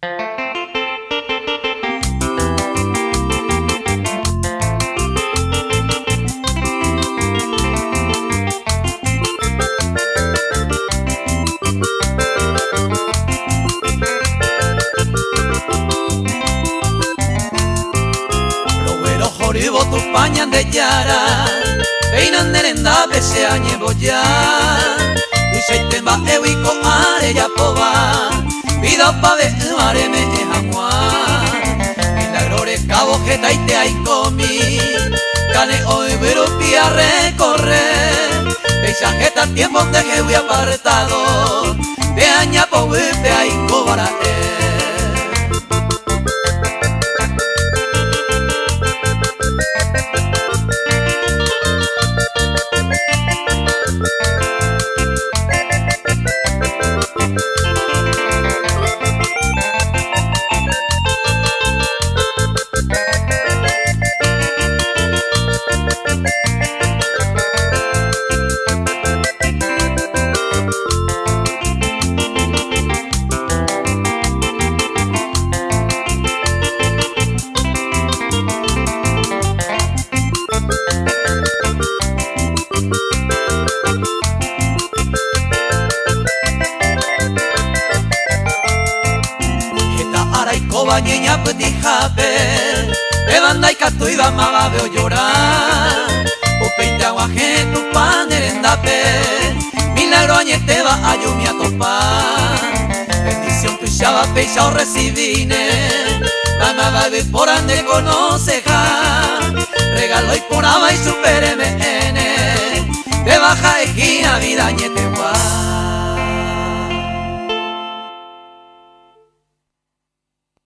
Tu pañan de yara, peinan nerenda pese a ñeboya. Dice tema ewico are ya poba, vida pa de mare me jamua. Milagrores cabo que taite hay comi, cane hoy pero pia recorrer. Peisaje tan tiempo de que voy apartado, de aña po de hay cobara. Bañeña petit jape, de banda y catu y dama veo llorar. Upeinte aguaje tu pan erendape, milagro añete va a yumi a topar. Bendición tu chava pecha o recibine, dama va de por ande conoceja. Regalo y por aba y super MN, de baja esquina vida añete va.